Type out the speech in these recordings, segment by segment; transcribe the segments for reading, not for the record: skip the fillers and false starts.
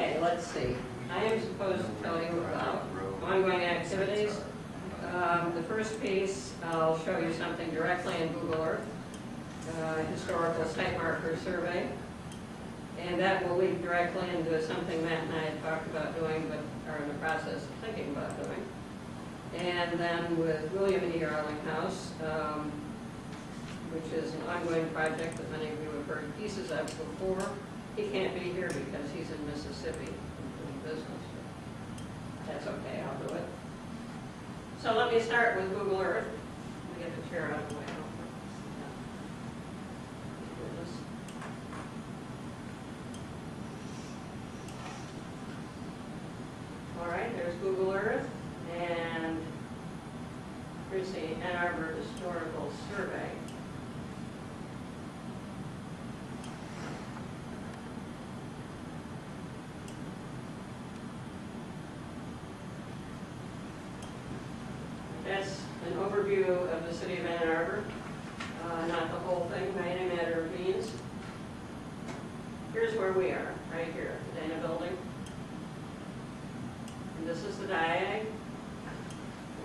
Okay, let's see. I am supposed to tell you about ongoing activities. The first piece, I'll show you something directly in Google Earth, historical site marker survey. And that will lead directly into something Matt and I had talked about doing, but are in the process of thinking about doing. And then with William E. Arlinghouse, which is an ongoing project that many of you have heard pieces of before. He can't be here because he's in Mississippi doing business. That's okay, I'll do it. So let me start with Google Earth. Let me get the chair out of the way. All right, there's Google Earth, and here's the Ann Arbor Historical Survey. That's an overview of the city of Ann Arbor, not the whole thing by any matter of means. Here's where we are, right here, the Dana Building. And this is the diag.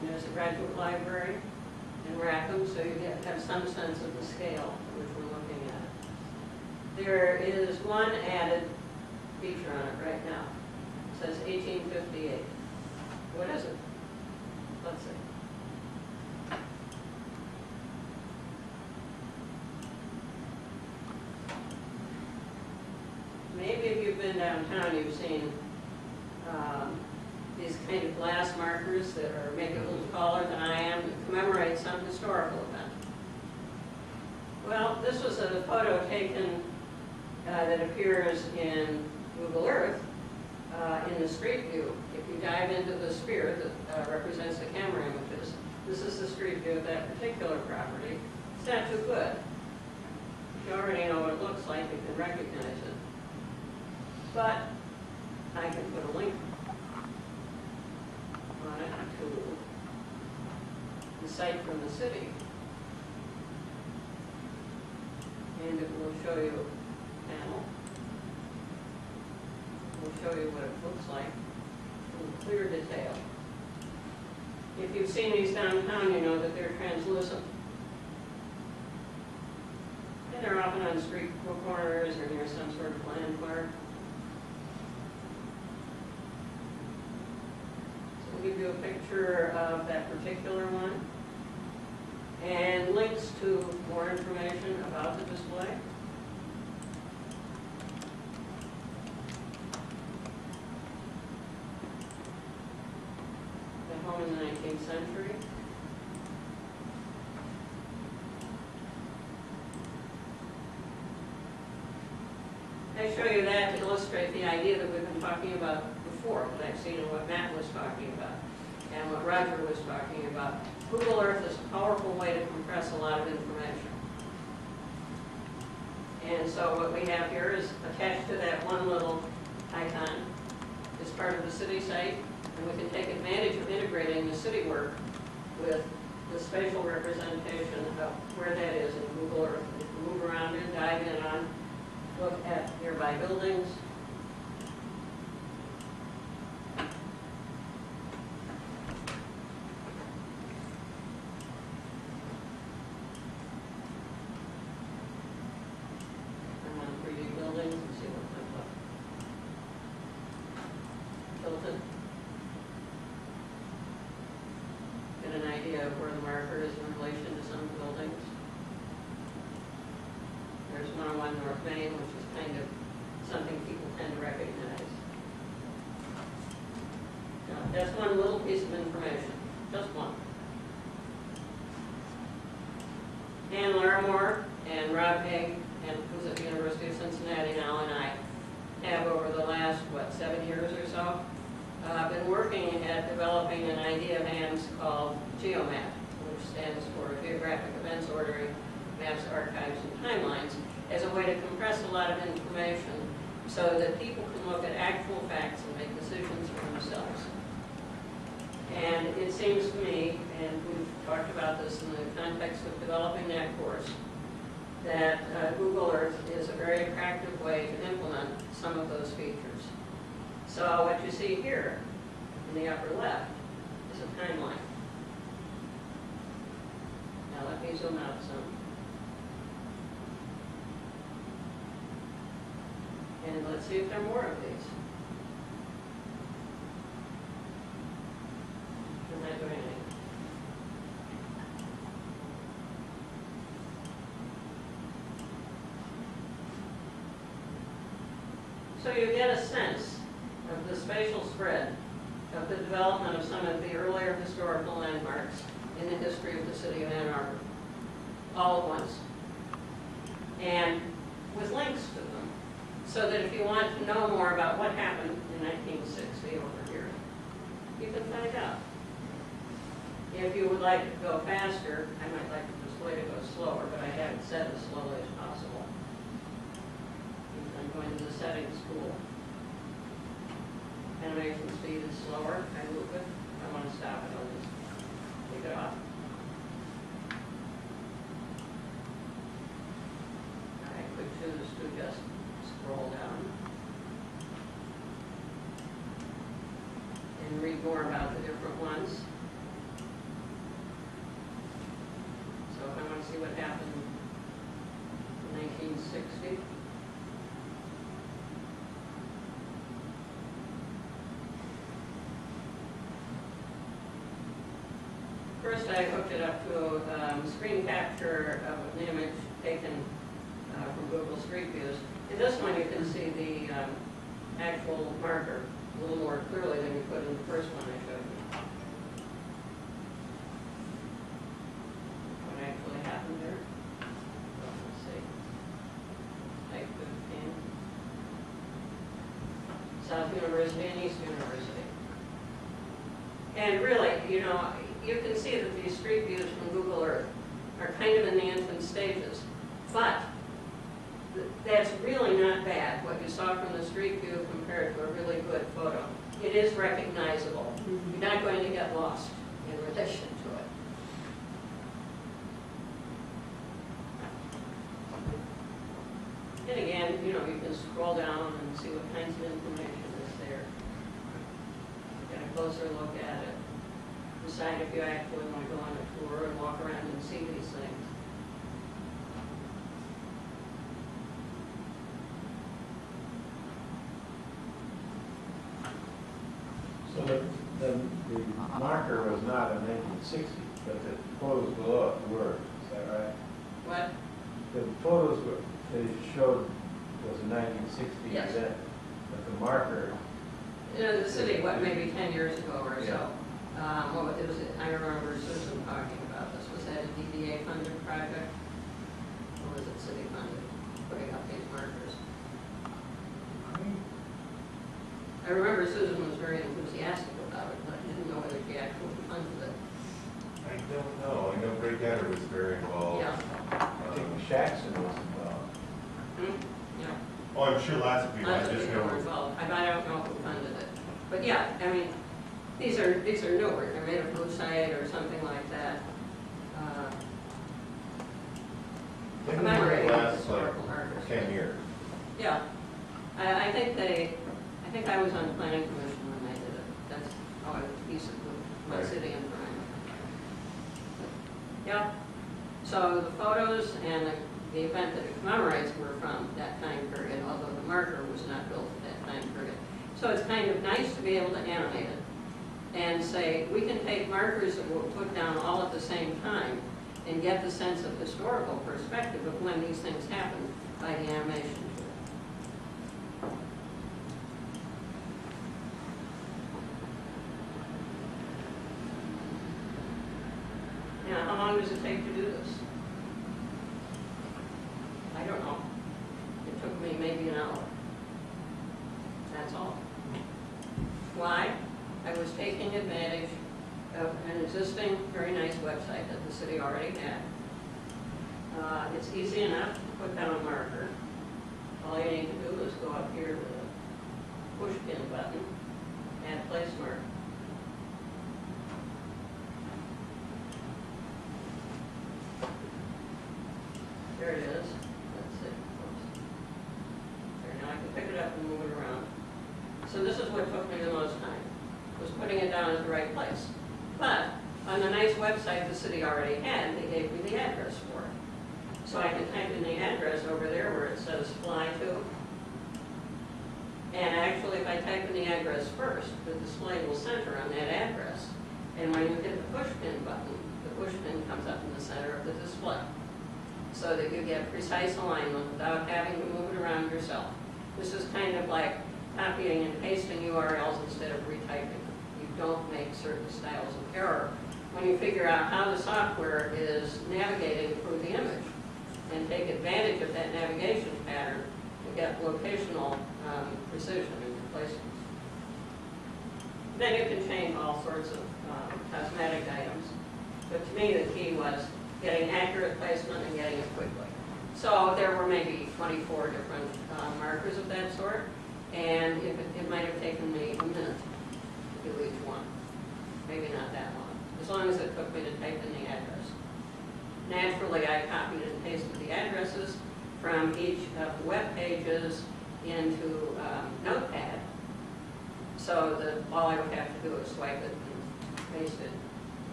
And there's a graduate library in Rackham, so you have some sense of the scale which we're looking at. There is one added feature on it right now. It says 1858. What is it? Let's see. Maybe if you've been downtown, you've seen these kind of glass markers that are make it a little taller than I am to commemorate some historical event. Well, this was a photo taken that appears in Google Earth in the street view. If you dive into the sphere that represents the camera images, this is the street view of that particular property. It's not too good. If you already know what it looks like, you can recognize it. But I can put a link on it to the site from the city. And it will show you a panel. It will show you what it looks like in clear detail. If you've seen these downtown, you know that they're translucent. And they're often on street corners or near some sort of landmark. Give you a picture of that particular one and links to more information about the display. The home in the 19th century. I show you that to illustrate the idea that we've been talking about before, what I've seen and what Matt was talking about, and what Roger was talking about. Google Earth is a powerful way to compress a lot of information. And so what we have here is attached to that one little icon is part of the city site, and we can take advantage of integrating the city work with the spatial representation of where that is in Google Earth. We can move around and dive in on, look at nearby buildings. Get an idea of where the marker is in relation to some buildings. There's 101 North Main, which is kind of something people tend to recognize. Now, that's one little piece of information, just one. Ann Larimore and Rob Haig, who's at the University of Cincinnati now, and I have over the last, 7 years or so, been working at developing an idea of AMS called GeoMap, which stands for Geographic Events Ordering, Maps, Archives, and Timelines, as a way to compress a lot of information so that people can look at actual facts and make decisions for themselves. And it seems to me, and we've talked about this in the context of developing that course, that Google Earth is a very attractive way to implement some of those features. So what you see here in the upper left is a timeline. Now let me zoom out some. And let's see if there are more of these. I'm not doing anything. So you get a sense of the spatial spread of the development of some of the earlier historical landmarks in the history of the city of Ann Arbor, all at once, and with links to them, so that if you want to know more about what happened in 1960 over here, you can find out. If you would like to go faster, I might like the display to go slower, but I have it set as slowly as possible. I'm going to the settings tool. Animation speed is slower. I move it. If I want to stop it, I'll just take it off. I could choose to just scroll down and read more about the different ones. So if I want to see what happened in 1960. First, I hooked it up to a screen capture of an image taken from Google Street Views. In this one, you can see the actual marker a little more clearly than you could in the first one I showed you. What actually happened there? Well, let's see. Type 15. South University and East University. And really, you know, you can see that these street views from Google Earth are kind of in the infant stages, but that's really not bad, what you saw from the street view compared to a really good photo. It is recognizable. You're not going to get lost in relation to it. And again, you know, you can scroll down and see what kinds of information is there. Get a closer look at it. Decide if you actually want to go on a tour and walk around and see these things. So the marker was not in 1960, but the photos below it were. Is that right? What? The photos that it showed was in 1960 Yes. then, but the marker. You know, the city, what, maybe 10 years ago or Yeah. so. Well, it was, I remember Susan talking about this. Was that a DDA funded project? Or was it city funded, putting up these markers? I remember Susan was very enthusiastic about it, but I didn't know whether she actually funded it. I don't know. I know Greg Gatter was very involved. Yeah. I think Shaxson was involved. Yeah. Oh, I'm sure lots of people. I Lots of just people were know. involved. I don't know who funded it. But yeah, I mean, these are newer. They're made of lucite or something like that. Commemorating Last historical like markers. 10 years. Yeah, I think I was on the planning commission when they did it. That's how I was piece of my Right. city and Vermont. Yeah, so the photos and the event that it commemorates were from that time period, although the marker was not built at that time period. So it's kind of nice to be able to animate it and say, we can take markers that were put down all at the same time and get the sense of historical perspective of when these things happened by the animation. Now, how long does it take to do this? I don't know. It took me maybe an hour. That's all. Why? I was taking advantage of an existing, very nice website that the city already had. It's easy enough to put down a marker. All you need to do is go up here to the push pin button, add place marker. There it is. That's it. Oops. There, now I can pick it up and move it around. So So this is what took me the most time, was putting it down at the right place. But on the nice website the city already had, they gave me the address for it. So I can type in the address over there where it says fly to. And actually, if I type in the address first, the display will center on that address. And when you hit the push pin button, the push pin comes up in the center of the display. So that you get precise alignment without having to move it around yourself. This is kind of like copying and pasting URLs instead of retyping them. You don't make certain styles of error when you figure out how the software is navigating through the image and take advantage of that navigation pattern to get locational precision in your placements. Then you can change all sorts of cosmetic items. But to me, the key was getting accurate placement and getting it quickly. So there were maybe 24 different markers of that sort, and it might have taken me a minute to do each one. Maybe not that long, as long as it took me to type in the address. Naturally, I copied and pasted the addresses from each of the web pages into Notepad, so that all I would have to do is swipe it and paste it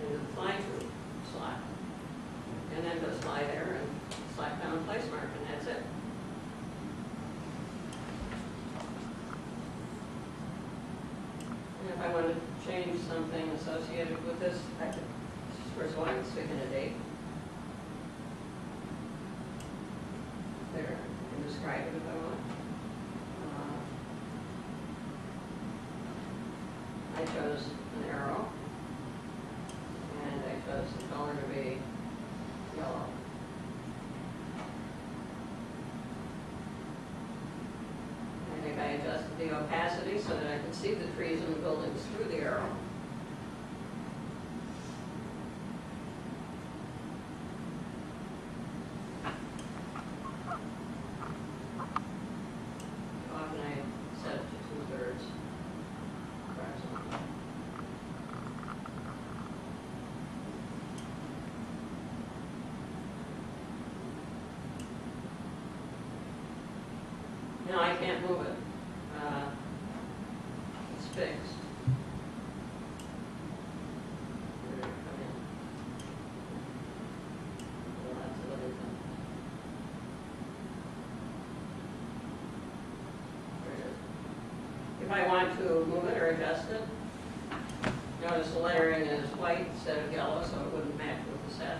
into the fly-through slot. And then just lie there and slap down a place mark, and that's it. And if I wanted to change something associated with this, I could, first of all, I can stick in a date. There, I can describe it if I want. I chose an arrow, and I chose the color to be yellow. I think I adjusted the opacity so that I could see the trees and the buildings through the arrow. Often I set it to 2/3 approximately. No, I can't move it. It's fixed. Where did it come in? Lots of other things. There it is. If I want to move it or adjust it, notice the lettering is white instead of yellow, so it wouldn't match with the set.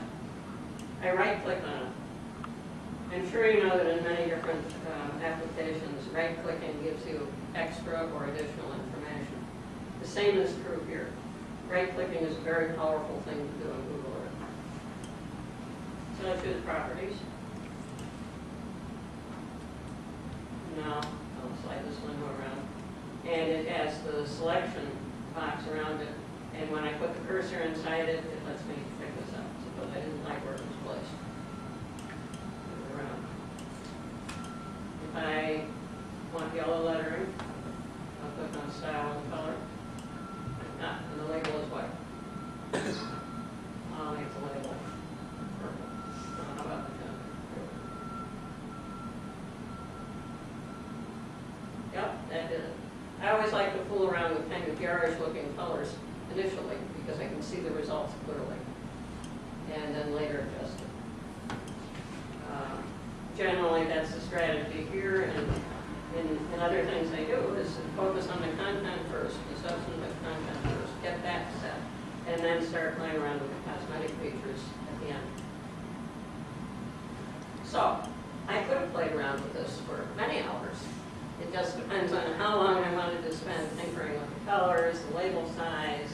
I right-click on it. I'm sure you know that in many different applications, right-clicking gives you extra or additional information. The same is true here. Right-clicking is a very powerful thing to do in Google Earth. So I choose properties. Now, I'll slide this window around. And it has the selection box around it. And when I put the cursor inside it, it lets me pick this up. Suppose I didn't like where it was placed. If I want yellow lettering, I'll click on style and color. Ah, and the label is white. I'll make the label purple. How about the color? Yep, that did it. I always like to fool around with kind of garish looking colors initially because I can see the results clearly. And then later adjust it. Generally, that's the strategy here, and other things I do is focus on the content first, the substantive content first, get that set, and then start playing around with the cosmetic features at the end. So, I could have played around with this for many hours. It just depends on how long I wanted to spend tinkering with the colors, the label size,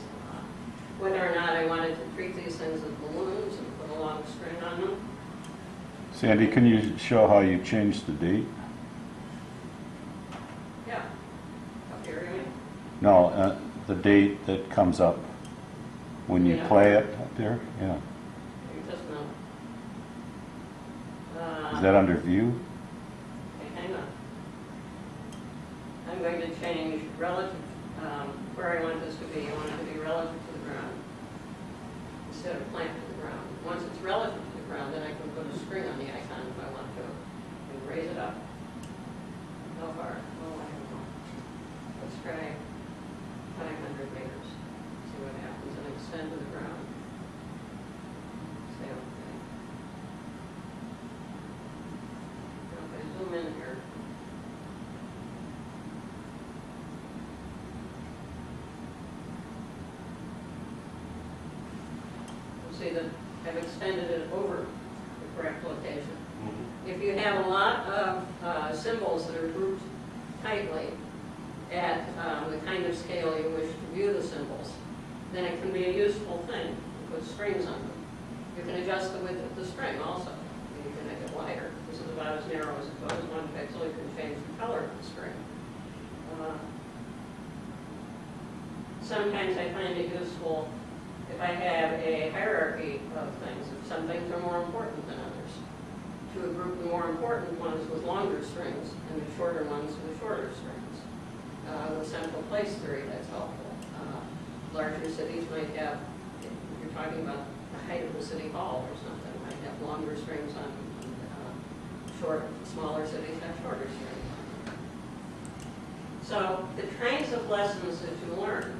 whether or not I wanted to treat these things as balloons and put a long string on them. Sandy, can you show how you changed the date? Yeah. Up here, you mean? No, the date that comes up when you Yeah. play it up there? Yeah. You just know. Is that under view? Okay, hang on. I'm going to change relative, where I want this to be. I want it to be relative to the ground instead of planted to the ground. Once it's relative to the ground, then I can put a string on the icon if I want to and raise it up. How far? Oh, I don't know. Let's try I've extended it over the correct location. If you have a lot of symbols that are grouped tightly at the kind of scale you wish to view the symbols, then it can be a useful thing to put strings on them. You can adjust the width of the string also. You can make it wider. This is about as narrow as it goes. 1 pixel, you can change the color of the string. Sometimes I find it useful if I have a hierarchy of things, if some things are more important than others, to group the more important ones with longer strings and the shorter ones with shorter strings. With central place theory, that's helpful. Larger cities might have, if you're talking about the height of the city hall or something, might have longer strings on smaller cities have shorter strings on them. So the kinds of lessons that you learn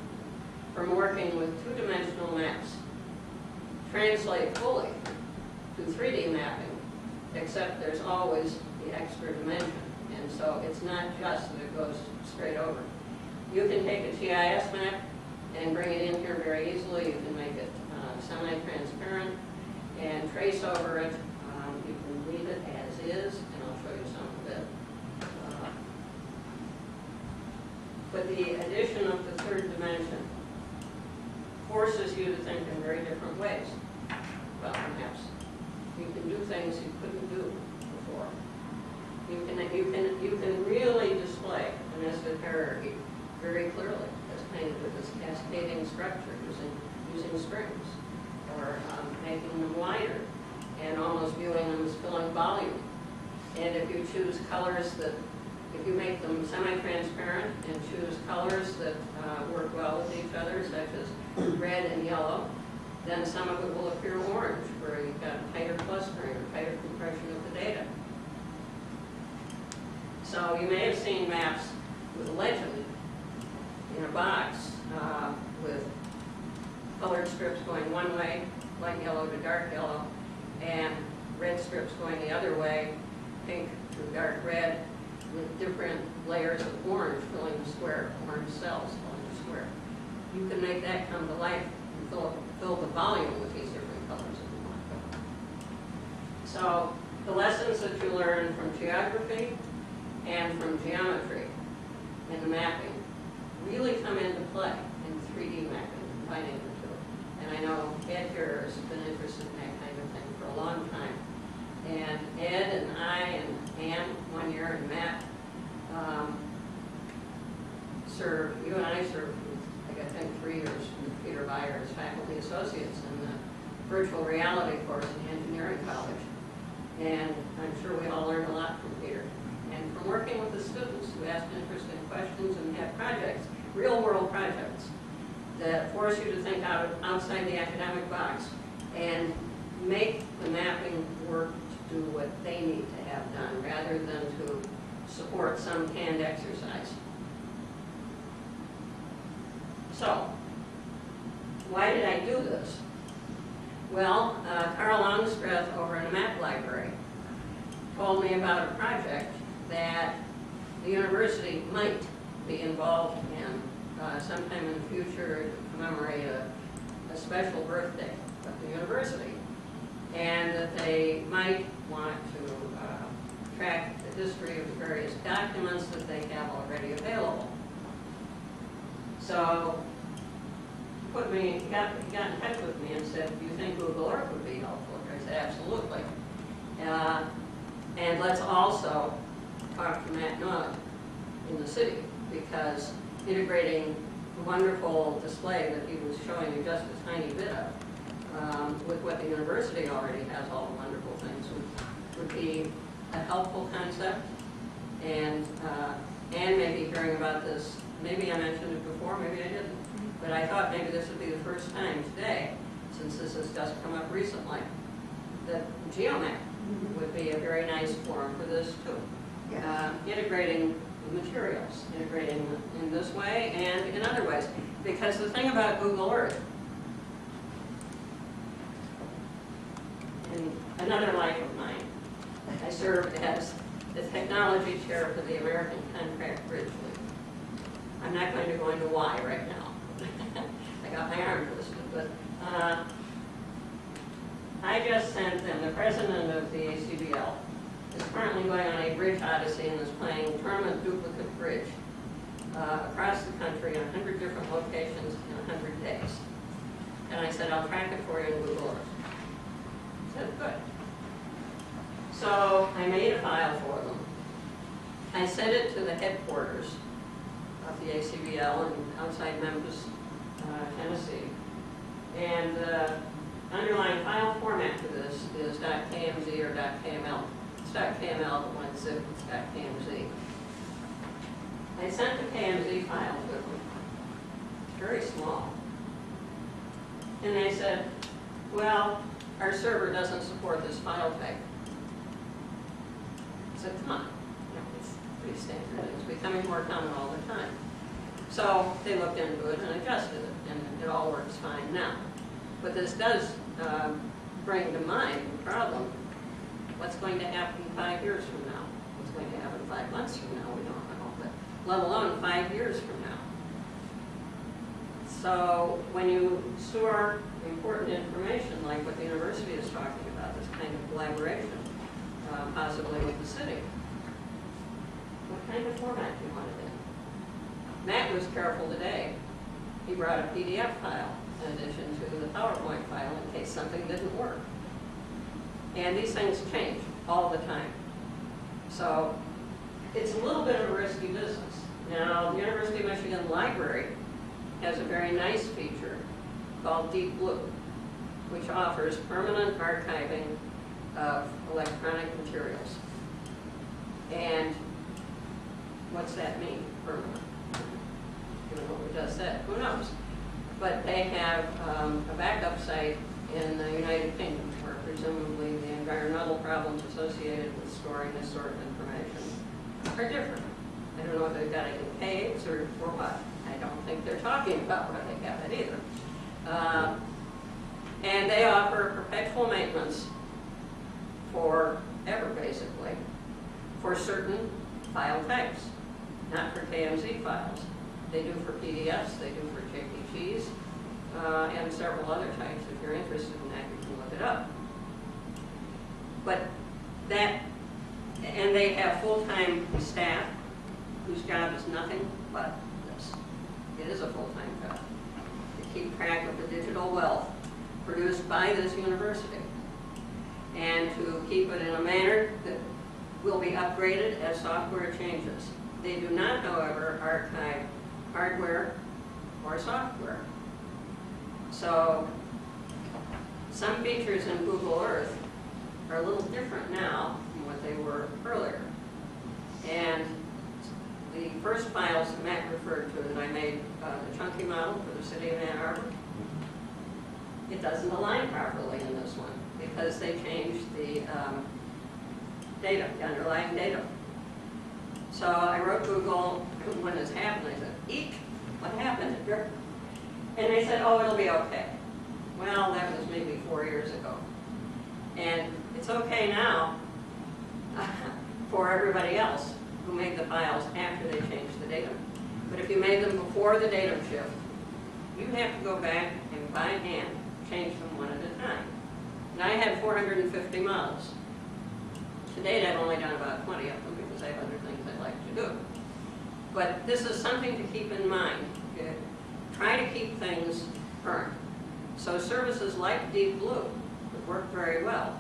from working with two-dimensional maps translate fully to 3D mapping, except there's always the extra dimension. And so it's not just that it goes straight over. You can take a GIS map and bring it in here very easily. You can make it semi-transparent and trace over it. You can leave it as is, and I'll show you some of it. But the addition of the third dimension forces you to think in very different ways. Well, perhaps you can do things you couldn't do before. You can really display a nested hierarchy very clearly. That's painted with this cascading structure using strings, or making them wider and almost viewing them as filling volume. And if you choose colors that, if you make them semi-transparent and choose colors that work well with each other, such as red and yellow, then some of it will appear orange, where you've got tighter clustering or tighter compression of the data. So you may have seen maps with a legend in a box with colored strips going one way, light yellow to dark yellow, and red strips going the other way, pink to dark red, with different layers of orange filling the square, orange cells filling the square. You can make that come to life and fill the volume with these different colors if you want. So the lessons that you learn from geography and from geometry in the mapping really come into play in 3D mapping, combining the two. And I know Ed here has been interested in that kind of thing for a long time. And Ed and I and Ann 1 year and Matt served, you and I served, I think 3 years with Peter Beyer as faculty associates in the virtual reality course in engineering college. And I'm sure we all learned a lot from Peter. And from working with the students who asked interesting questions and had projects, real world projects, that force you to think outside the academic box and make the mapping work to do what they need to have done rather than to support some canned exercise. So, why did I do this? Well, Carl Longstreth over in the map library told me about a project that the university might be involved in sometime in the future to commemorate a special birthday of the university, and that they might want to track the history of the various documents that they have already available. So he got in touch with me and said, do you think Google Earth would be helpful? I said, absolutely. And let's also talk to Matt Nutt in the city, because integrating the wonderful display that he was showing you just a tiny bit of with what the university already has, all the wonderful things, would be a helpful concept. And maybe hearing about this, maybe I mentioned it before, maybe I didn't, but I thought maybe this would be the first time today, since this has just come up recently, that GeoMap would be a very nice forum for this too. Integrating the materials, integrating in this way and in other ways. Because the thing about Google Earth, in another life of mine, I served as the technology chair for the American Contract Bridge League. I'm not going to go into why right now. I got my arm twisted, but I just sent them, the president of the ACBL is currently going on a bridge odyssey and is planning tournament duplicate bridge across the country in 100 different locations in 100 days. And I said, I'll track it for you in Google Earth. He said, good. So I made a file for them. I sent it to the headquarters of the ACBL in outside Memphis, Tennessee. And the underlying file format for this is .kmz or .kml. It's .kml, but when it's zipped, it's .kmz. I sent the KMZ file to them. It's very small. And they said, well, our server doesn't support this file type. I said, come on. It's pretty standard. It's becoming more common all the time. So they looked into it and adjusted it, and it all works fine now. But this does bring to mind the problem. What's going to happen 5 years from now? What's going to happen 5 months from now? We don't know, but let alone 5 years from now. So when you store important information like what the university is talking about, this kind of collaboration, possibly with the city, what kind of format do you want it in? Matt was careful today. He brought a PDF file in addition to the PowerPoint file in case something didn't work. And these things change all the time. So it's a little bit of a risky business. Now, the University of Michigan Library has a very nice feature called Deep Blue, which offers permanent archiving of electronic materials. And what's that mean, permanent? You know what we just said, who knows? But they have a backup site in the United Kingdom where presumably the environmental problems associated with storing this sort of information are different. I don't know if they've got it in caves or what. I don't think they're talking about where they have it either. And they offer perpetual maintenance forever, basically, for certain file types, not for KMZ files. They do for PDFs, they do for JPGs, and several other types. If you're interested in that, you can look it up. But that, and they have full-time staff whose job is nothing but this. It is a full-time job to keep track of the digital wealth produced by this university and to keep it in a manner that will be upgraded as software changes. They do not, however, archive hardware or software. So some features in Google Earth are a little different now than what they were earlier. And the first files that Matt referred to, that I made the chunky model for the city of Ann Arbor, it doesn't align properly in this one because they changed the data, the underlying data. So I wrote Google when this happened. I said, eek, what happened? And they said, oh, it'll be okay. Well, that was maybe 4 years ago. And it's okay now for everybody else who made the files after they changed the datum. But if you made them before the datum shift, you have to go back and by hand change them one at a time. And I had 450 models. To date, I've only done about 20 of them because I have other things I'd like to do. But this is something to keep in mind. Try to keep things current. So services like Deep Blue, that work very well,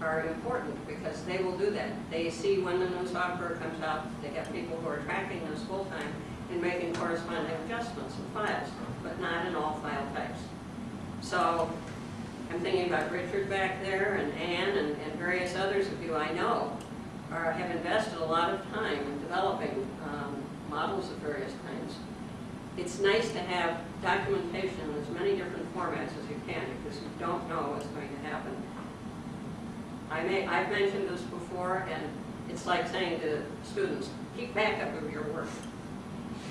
are important because they will do that. They see when the new software comes out, they have people who are tracking this full-time and making corresponding adjustments in files, but not in all file types. So I'm thinking about Richard back there and Ann and various others of you I know have invested a lot of time in developing models of various kinds. It's nice to have documentation in as many different formats as you can because you don't know what's going to happen. I've mentioned this before, and it's like saying to students, keep backup of your work.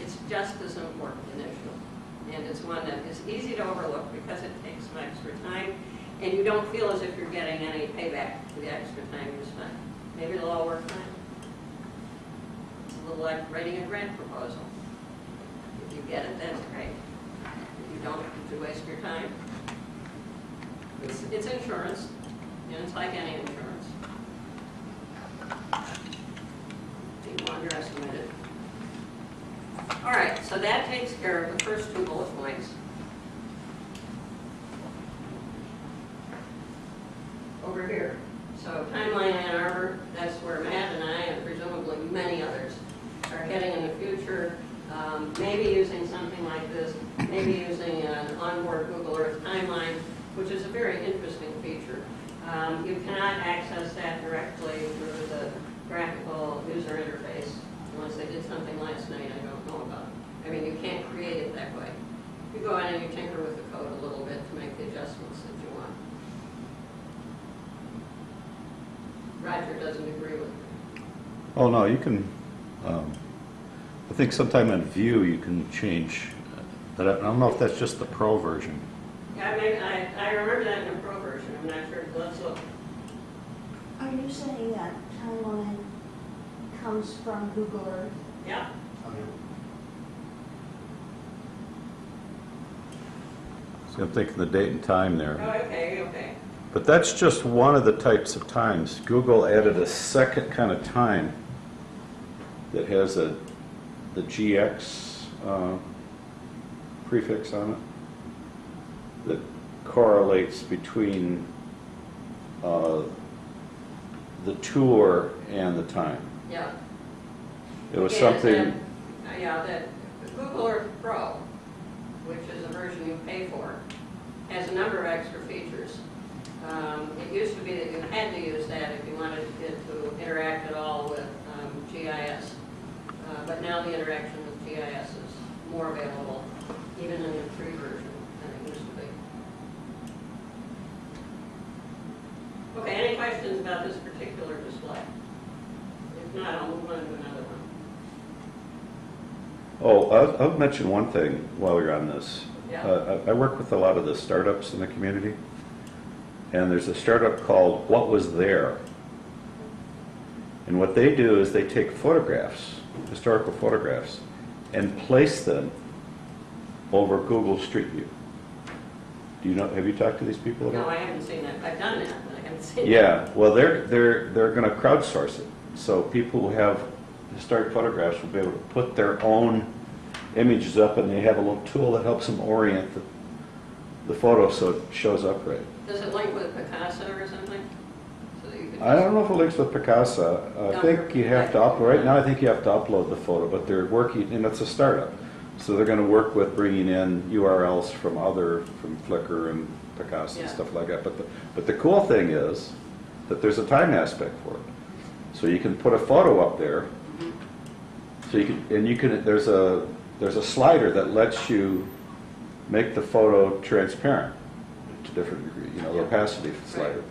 It's just as important an issue, and it's one that is easy to overlook because it takes some extra time, and you don't feel as if you're getting any payback for the extra time you spent. Maybe it'll all work fine. It's a little like writing a grant proposal. If you get it, that's great. If you don't, did you waste your time? It's insurance, and it's like any insurance. People underestimate it. All right, so that takes care of the first two bullet points. Over here. So timeline Ann Arbor, that's where Matt and I, and presumably many others, are heading in the future. Maybe using something like this, maybe using an onboard Google Earth timeline, which is a very interesting feature. You cannot access that directly through the graphical user interface unless they did something last night I don't know about. I mean, you can't create it that way. You go in and you tinker with the code a little bit to make the adjustments that you want. Roger doesn't agree with me. Oh, no, you can, I think sometime in View you can change, but I don't know if that's just the Pro version. Yeah, I remember that in the Pro version. I'm not sure. Let's look. Are you saying that timeline comes from Google Earth? Yeah. So I'm thinking the date and time Oh, there. okay, okay. But that's just one of the types of times. Google added a second kind of time that has the GX prefix on it that correlates between the tour and the time. Yeah. It was Okay, something, that Google Earth Pro, which is a version you pay for, has a number of extra features. It used to be that you had to use that if you wanted it to interact at all with GIS. But now the interaction with GIS is more available, even in the free version than it used to be. Okay, any questions about this particular display? If not, I'll move on to another one. oh, I'll mention one thing while we're on this. Yeah. I work with a lot of the startups in the community, and there's a startup called What Was There? And what they do is they take photographs, historical photographs, and place them over Google Street View. Do you know, have you talked to these people No, about I haven't seen that. I've done that, but I haven't seen it. Yeah, well, they're going to crowdsource it. So people who have historic photographs will be able to put their own images up, and they have a little tool that helps them orient the photo so it shows up right. Does it link with Picasso or something? So that you could I don't know if it links with Picasso. I think you have to upload, right now I think you have to upload the photo, but they're working, and it's a startup. So they're going to work with bringing in URLs from Flickr and Picasso and Yeah. stuff like that. But the cool thing is that there's a time aspect for it. So you can put a photo up there. So there's a slider that lets you make the photo transparent to different degree, the opacity slider.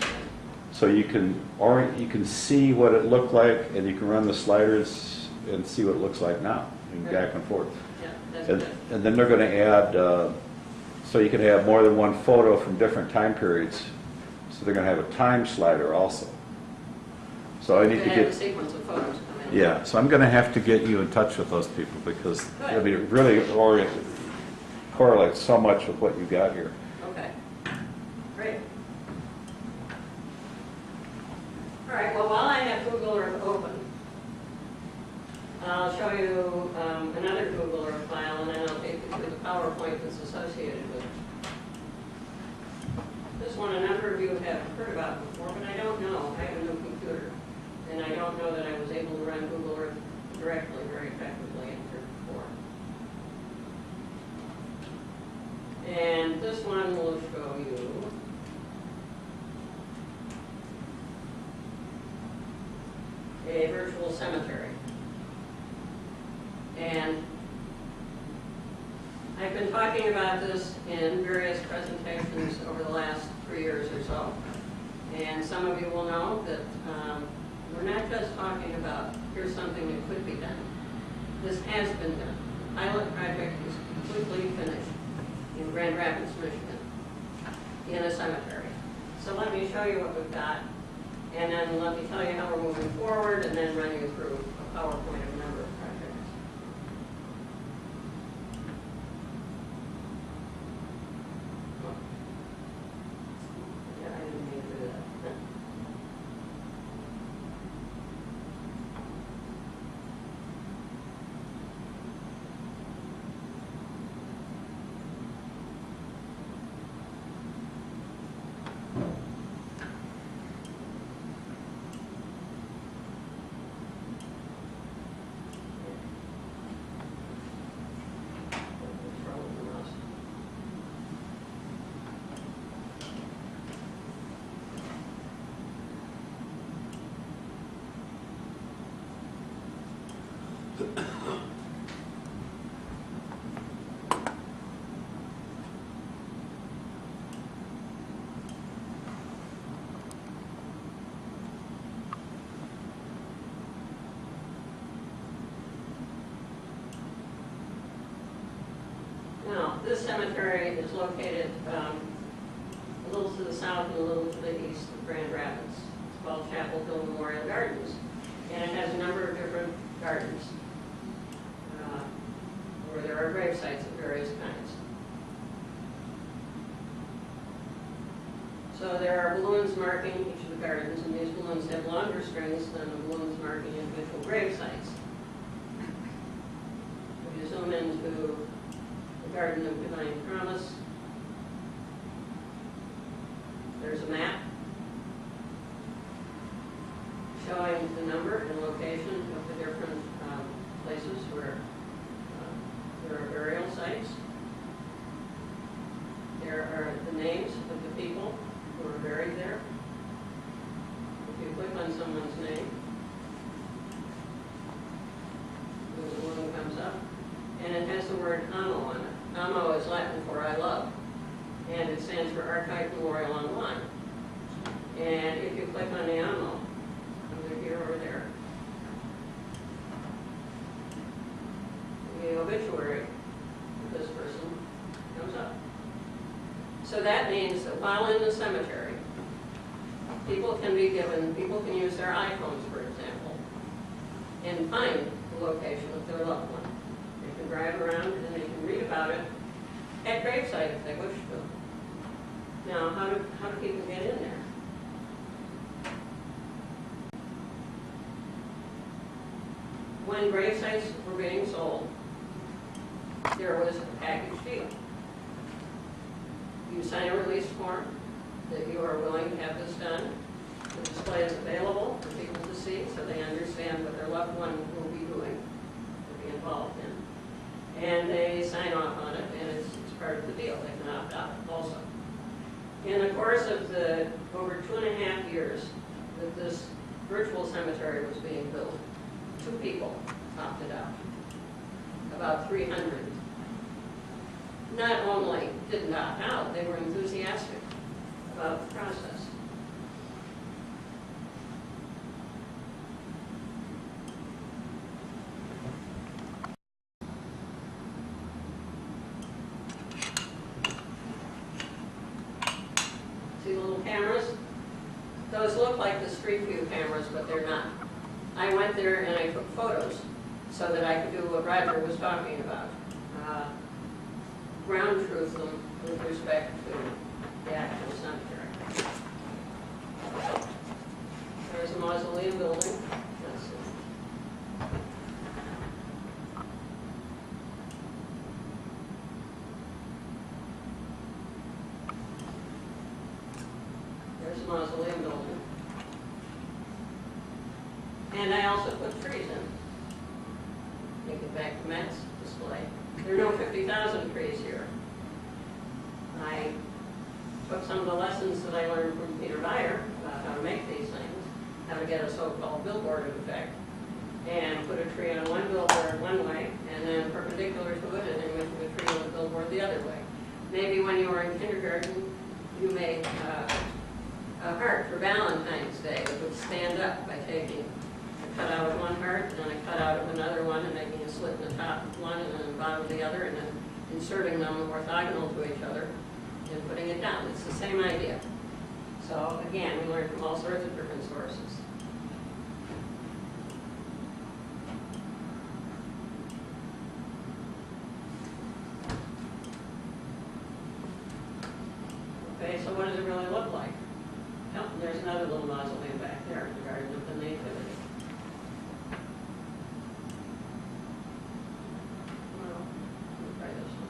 So you can see what it looked like, and you can run the sliders and see what it looks like now, and back and forth. Yeah, that's And, good. and then they're going to add, so you can have more than one photo from different time periods. So they're going to have a time slider also. So I need to They have a get, sequence of photos come in. yeah, so I'm going to have to get you in touch with those people because I mean, it really correlates so much with what you got here. Okay, great. All right, well, while I have Google Earth open, I'll show you another Google Earth file, and then I'll take you through the PowerPoint that's associated with it. This one a number of you have heard about before, but I don't know. I have a new computer, and I don't know that I was able to run Google Earth directly very effectively here before. And this one will show you a virtual cemetery. And I've been talking about this in various presentations over the last 3 years or so. And some of you will know that we're not just talking about here's something that could be done. This has been done. The pilot project is completely finished in Grand Rapids, Michigan, in a cemetery. So let me show you what we've got, and then let me tell you how we're moving forward, and then run you through a PowerPoint of a number of projects. cemetery is located a little to the south and a little to the east of Grand Rapids. It's called Chapel Hill Memorial Gardens, and it has a number of different gardens where there are grave sites of various kinds. So there are balloons marking each of the gardens, and these balloons have longer strings than the balloons marking individual grave sites. If you zoom into the Garden of Divine Promise, there's a map showing the number and location of the different places where there are burial sites. There are the names of the people who are buried there. If you click on someone's name, the balloon comes up, and it has the word amo on it. Amo is Latin for I love, and it stands for Archive Memorial Online. And if you click on the amo, either here or there, the obituary of this person comes up. So that means that while in the cemetery, people can use their iPhones, for example, and find the location of their loved one. They can drive around and they can read about it at gravesite if they wish to. Now, how do people get in there? When grave sites were being sold, there was a package deal. You sign a release form that you are willing to have this done. The display is available for people to see so they understand what their loved one will be doing, will be involved in. And they sign off on it, and it's part of the deal. They can opt out also. In the course of the over 2.5 years that this virtual cemetery was being built, 2 people opted out. About 300 not only didn't opt out, they were enthusiastic about the process. See the little cameras? Those look like the Street View cameras, but they're not. I went there and I took photos so that I could do what Roger was talking about. Ground truth them with respect to the actual cemetery. There's a mausoleum building. That's it. There's a mausoleum building. And I also put trees in. Take it back to Matt's display. There are no 50,000 trees here. I took some of the lessons that I learned from Peter Beyer about how to make these things, how to get a so-called billboard effect, and put a tree on one billboard one way, and then perpendicular to it, and then went to a tree on the billboard the other way. Maybe when you were in kindergarten, you made a heart for Valentine's Day that would stand up by taking a cutout of one heart, and then a cutout of another one, and making a slit in the top of one and then the bottom of the other, and then inserting them orthogonal to each other and putting it down. It's the same idea. So again, we learn from all sorts of different sources. Okay, so what does it really look like? Oh, there's another little mausoleum back there in the Garden of the Nativity. Well, let me try this one.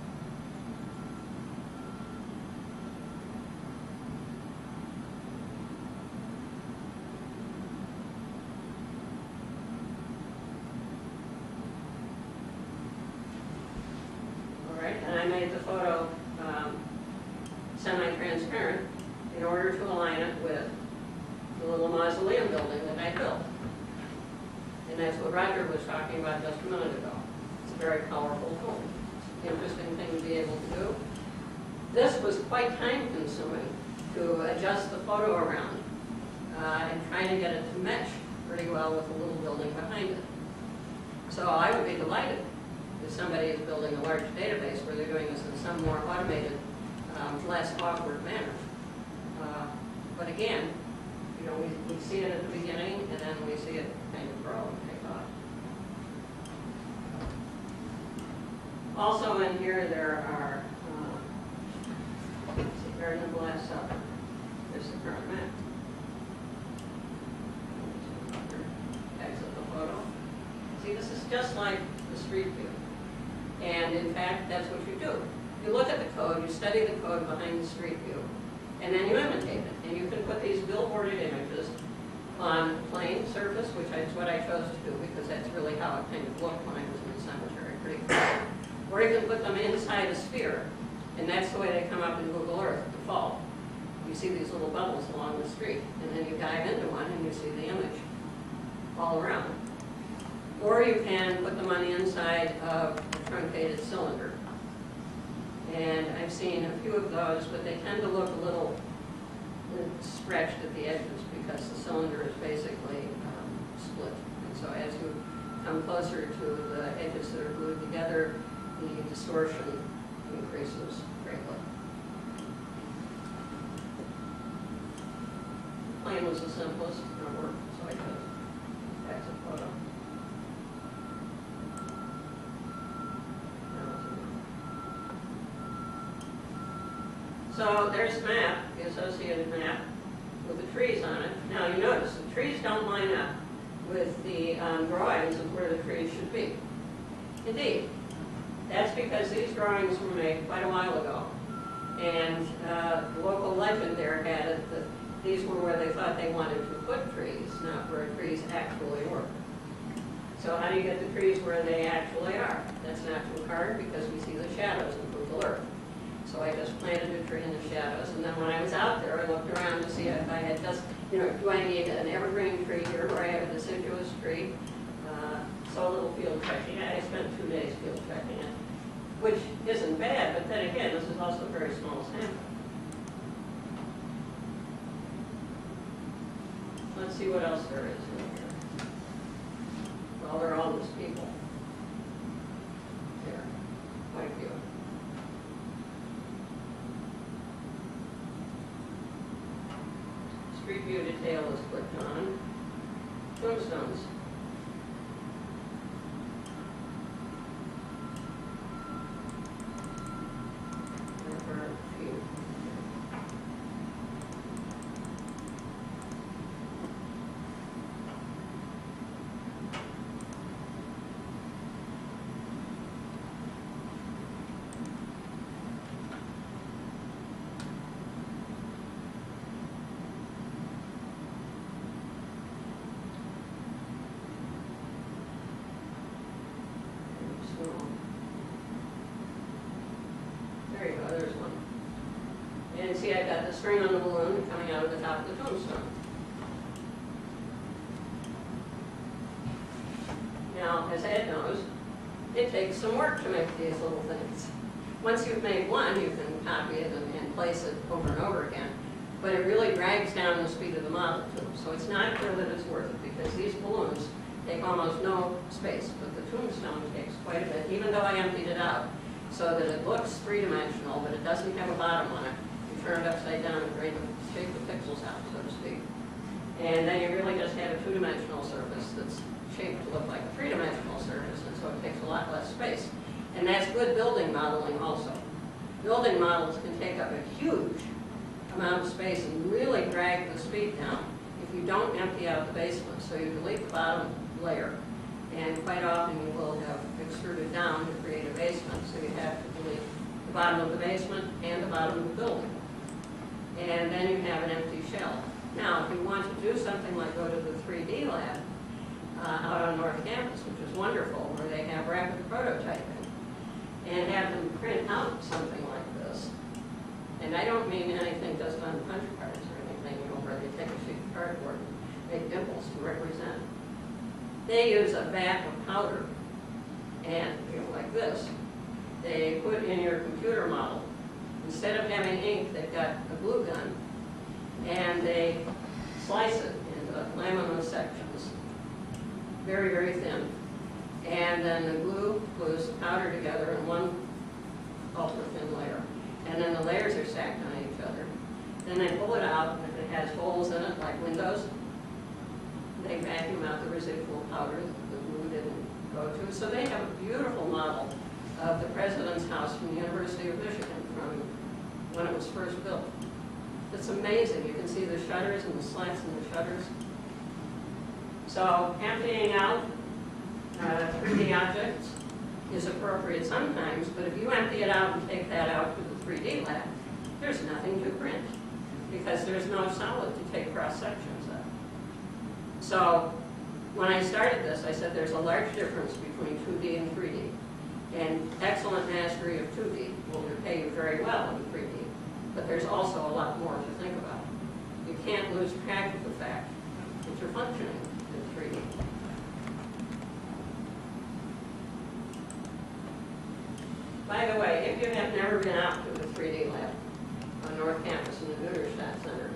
All right, and I made the photo semi-transparent in order to align it with the little mausoleum building that I built. And that's what Roger was talking about just a minute ago. It's a very powerful tool. It's an interesting thing to be able to do. This was quite time-consuming to adjust the photo around and trying to get it to mesh pretty well with the little building behind it. So I would be delighted if somebody is building a large database where they're doing this in some more automated, less awkward manner. But again, you know, we see it at the beginning, and then we see it kind of grow and take off. Also in here, there are, let's see, Garden of Glass Supper. There's the current map. Exit the photo. See, this is just like the street view. And in fact, that's what you do. You look at the code, you study the code behind the street view, and then you imitate it. And you can put these billboarded images on plain surface, which is what I chose to do because that's really how it kind of looked when I was in the cemetery, pretty clear. Or you can put them inside a sphere, and that's the way they come up in Google Earth default. You see these little bubbles along the street, and then you dive into one and you see the image all around. Or you can put them on the inside of a truncated cylinder. And I've seen a few of those, but they tend to look a little stretched at the edges because the cylinder is basically split. And so as you come closer to the edges that are glued together, the distortion increases greatly. Plane was the simplest, and it worked, so I chose exit photo. So there's the map, the associated map, with the trees on it. Now you notice the trees don't line up with the drawings of where the trees should be. Indeed, that's because these drawings were made quite a while ago. And the local legend there had it that these were where they thought they wanted to put trees, not where trees actually were. So how do you get the trees where they actually are? That's not too hard because we see the shadows in Google Earth. So I just planted a tree in the shadows, and then when I was out there, I looked around to see if I had just, you know, do I need an evergreen tree here where I have a deciduous tree? So a little field checking. I spent 2 days field checking it, which isn't bad, but then again, this is also a very small sample. Let's see what else there is in here. Well, there are all these people. There, quite a few. Street view detail is clicked on. Tombstones. There are a few. There you go, there's one. And see, I've got the string on the balloon coming out of the top of the tombstone. Now, as Ed knows, it takes some work to make these little things. Once you've made one, you can copy it and place it over and over again. But it really drags down the speed of the model too. So it's not clear that it's worth it because these balloons take almost no space, but the tombstone takes quite a bit, even though I emptied it out so that it looks three-dimensional, but it doesn't have a bottom on it. You turn it upside down and shake the pixels out, so to speak. And then you really just have a two-dimensional surface that's shaped to look like a three-dimensional surface, and so it takes a lot less space. And that's good building modeling also. Building models can take up a huge amount of space and really drag the speed down if you don't empty out the basement. So you delete the bottom layer, and quite often you will have extruded down to create a basement, so you have to delete the bottom of the basement and the bottom of the building. And then you have an empty shell. Now, if you want to do something like go to the 3D lab out on North Campus, which is wonderful, where they have rapid prototyping, and have them print out something like this. And I don't mean anything just on punch cards or anything, you know, where they take a sheet of cardboard and make dimples to represent. They use a vat of powder, and you know, like this. They put in your computer model, instead of having ink, they've got a glue gun, and they slice it into laminate sections, very, very thin. And then the glue glues the powder together in one ultra-thin layer. And then the layers are stacked on each other. Then they pull it out, and if it has holes in it, like windows, they vacuum out the residual powder that the glue didn't go to. So they have a beautiful model of the President's house from the University of Michigan from when it was first built. It's amazing. You can see the shutters and the slats in the shutters. So emptying out 3D objects is appropriate sometimes, but if you empty it out and take that out to the 3D lab, there's nothing to print because there's no solid to take cross sections of. So when I started this, I said there's a large difference between 2D and 3D. And excellent mastery of 2D will repay you very well in 3D, but there's also a lot more to think about. You can't lose track of the fact that you're functioning in 3D. By the way, if you have never been out to the 3D lab on North Campus in the Duderstadt Center,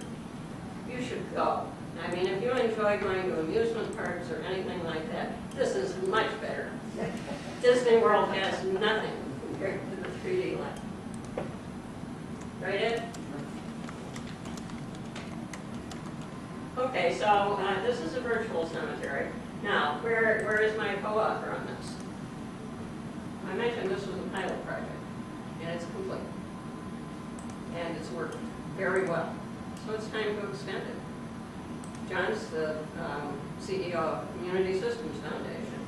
you should go. I mean, if you enjoy going to amusement parks or anything like that, this is much better. Disney World has nothing compared to the 3D lab. Right, Ed? Okay, so this is a virtual cemetery. Now, where is my co-author on this? I mentioned this was a pilot project, and it's complete. And it's worked very well. So it's time to extend it. John's the CEO of Community Systems Foundation,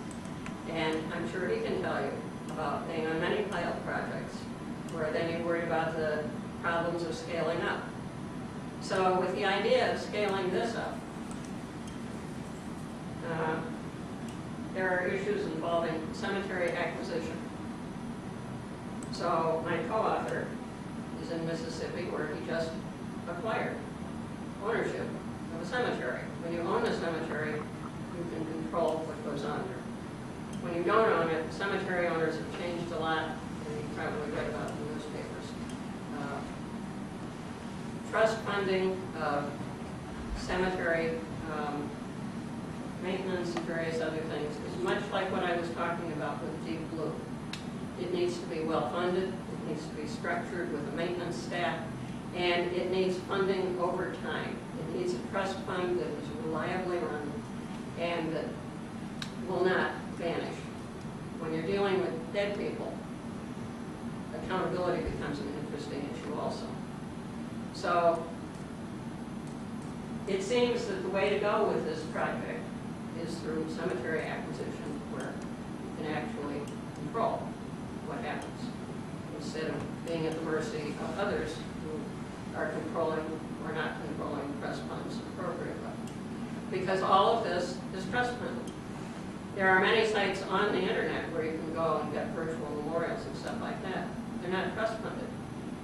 and I'm sure he can tell you about being on many pilot projects where then you worry about the problems of scaling up. So with the idea of scaling this up, there are issues involving cemetery acquisition. So my co-author is in Mississippi where he just acquired ownership of a cemetery. When you own a cemetery, you can control what goes on there. When you don't own it, cemetery owners have changed a lot, and you probably read about it in the newspapers. Trust funding of cemetery maintenance and various other things is much like what I was talking about with Deep Blue. It needs to be well funded, it needs to be structured with a maintenance staff, and it needs funding over time. It needs a trust fund that is reliably run and that will not vanish. When you're dealing with dead people, accountability becomes an interesting issue also. So it seems that the way to go with this project is through cemetery acquisition, where you can actually control what happens instead of being at the mercy of others who are controlling or not controlling trust funds appropriately. Because all of this is trust funded. There are many sites on the internet where you can go and get virtual memorials and stuff like that. They're not trust funded.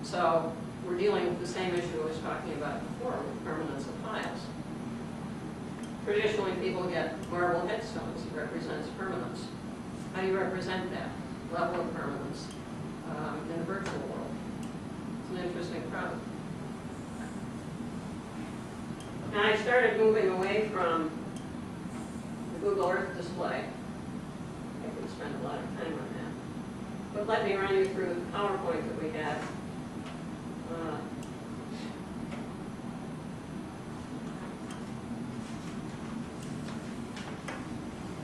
So we're dealing with the same issue I was talking about before with permanence of files. Traditionally, people get marble headstones that represents permanence. How do you represent that level of permanence in the virtual world? It's an interesting problem. Now I started moving away from the Google Earth display. I could spend a lot of time on that. But let me run you through the PowerPoint that we had.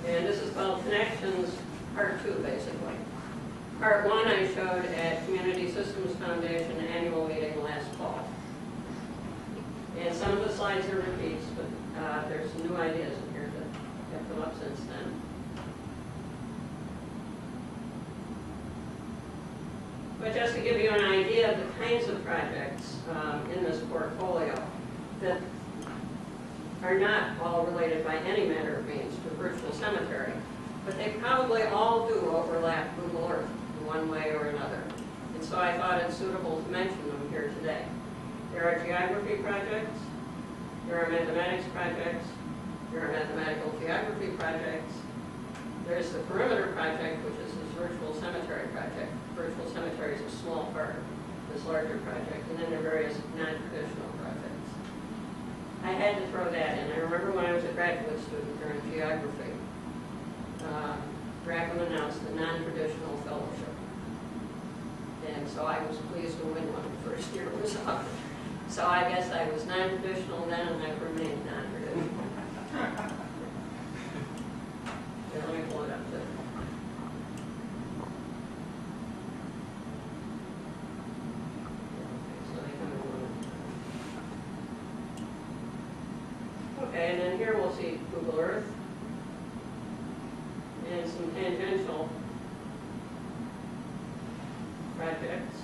And this is called Connections Part 2, basically. Part 1 I showed at Community Systems Foundation annual meeting last fall. And some of the slides are repeats, but there's some new ideas in here that have come up since then. But just to give you an idea of the kinds of projects in this portfolio that are not all related by any manner of means to virtual cemetery, but they probably all do overlap Google Earth in one way or another. And so I thought it suitable to mention them here today. There are geography projects, there are mathematics projects, there are mathematical geography projects, there's the perimeter project, which is this virtual cemetery project. Virtual cemetery is a small part of this larger project, and then there are various non-traditional projects. I had to throw that in. I remember when I was a graduate student during geography, Rackham announced the non-traditional fellowship. And so I was pleased to win one the first year it was up. So I guess I was non-traditional then, and I've remained non-traditional. Here, let me pull it up too. Okay, and then here we'll see Google Earth and some tangential projects